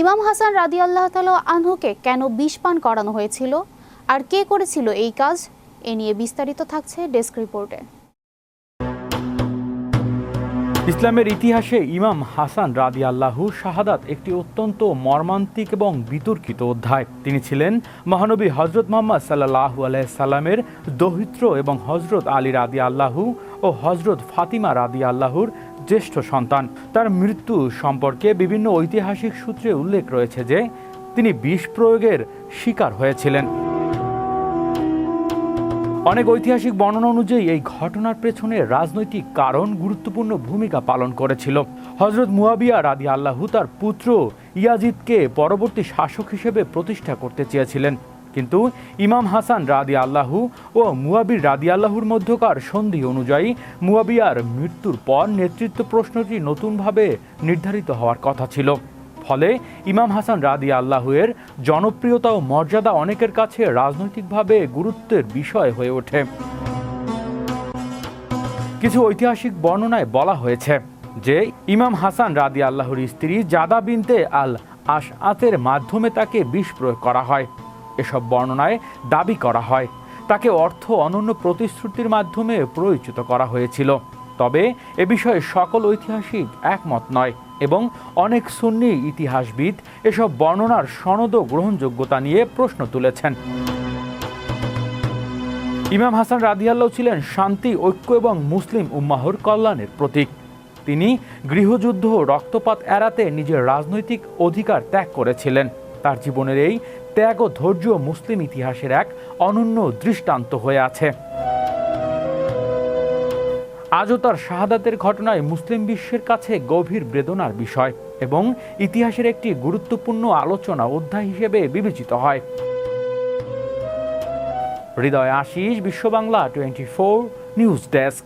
ইমাম হাসান রাদিয়াল্লাহু তাআলা আনহুকে কেন বিষ পান করানো হয়েছিল আর কে করেছিল এই কাজ, এ নিয়ে বিস্তারিত থাকছে ডেস্ক রিপোর্টে। ইসলামের ইতিহাসে ইমাম হাসান রাদিয়াল্লাহু শাহাদাত একটি অত্যন্ত মর্মান্তিক এবং বিতর্কিত অধ্যায়। তিনি ছিলেন মহানবী হযরত মুহাম্মদ সাল্লাল্লাহু আলাইহি সাল্লামের দৌহিত্র এবং হযরত আলী রাদিয়াল্লাহু ও হযরত ফাতিমা রাদিয়াল্লাহুর জ্যেষ্ঠ সন্তান। তার মৃত্যু সম্পর্কে বিভিন্ন ঐতিহাসিক সূত্রে উল্লেখ রয়েছে যে তিনি বিষ প্রয়োগের শিকার হয়েছিলেন। অনেক ঐতিহাসিক বর্ণনা অনুযায়ী এই ঘটনার পেছনে রাজনৈতিক কারণ গুরুত্বপূর্ণ ভূমিকা পালন করেছিল। হযরত মুয়াবিয়া রাদিয়াল্লাহু তার পুত্র ইয়াজিদকে পরবর্তী শাসক হিসেবে প্রতিষ্ঠা করতে চেয়েছিলেন, কিন্তু ইমাম হাসান রাদিয়াল্লাহু ও মুয়াবির রাদিয়াল্লাহুর মধ্যকার সন্ধি অনুযায়ী মুয়াবিয়ার মৃত্যুর পর নেতৃত্ব প্রশ্নটি নতুনভাবে নির্ধারিত হওয়ার কথা ছিল। ফলে ইমাম হাসান রাদিয়াল্লাহু এর জনপ্রিয়তা ও মর্যাদা অনেকের কাছে রাজনৈতিকভাবে গুরুত্বের বিষয় হয়ে ওঠে। কিছু ঐতিহাসিক বর্ণনায় বলা হয়েছে যে ইমাম হাসান রাদিয়াল্লাহুর স্ত্রী জাদা বিনতে আল আশআতের মাধ্যমে তাকে বিষ প্রয়োগ করা হয়। এসব বর্ণনায় দাবি করা হয় তাকে অর্থ অনন্য প্রতিশ্রুতির মাধ্যমে প্ররোচিত করা হয়েছিল। তবে এ বিষয়ে সকল ঐতিহাসিক একমত নয় এবং অনেক সুন্নি ইতিহাসবিদ এসব বর্ণনার সনদ ও গ্রহণযোগ্যতা নিয়ে প্রশ্ন তুলেছেন। ইমাম হাসান রাদিয়াল্লাহু ছিলেন শান্তি, ঐক্য এবং মুসলিম উম্মাহর কল্যাণের প্রতীক। তিনি গৃহযুদ্ধ ও রক্তপাত এড়াতে নিজের রাজনৈতিক অধিকার ত্যাগ করেছিলেন। তার জীবনের এই ত্যাগ ও ধৈর্য মুসলিম ইতিহাসের এক অনন্য দৃষ্টান্ত হয়ে আছে। আজও তার শাহাদাতের ঘটনায় মুসলিম বিশ্বের কাছে গভীর বেদনার বিষয় এবং ইতিহাসের একটি গুরুত্বপূর্ণ আলোচনা অধ্যায় হিসেবে বিবেচিত হয়। হৃদয় আশিস, বিশ্ব বাংলা 24 নিউজ ডেস্ক।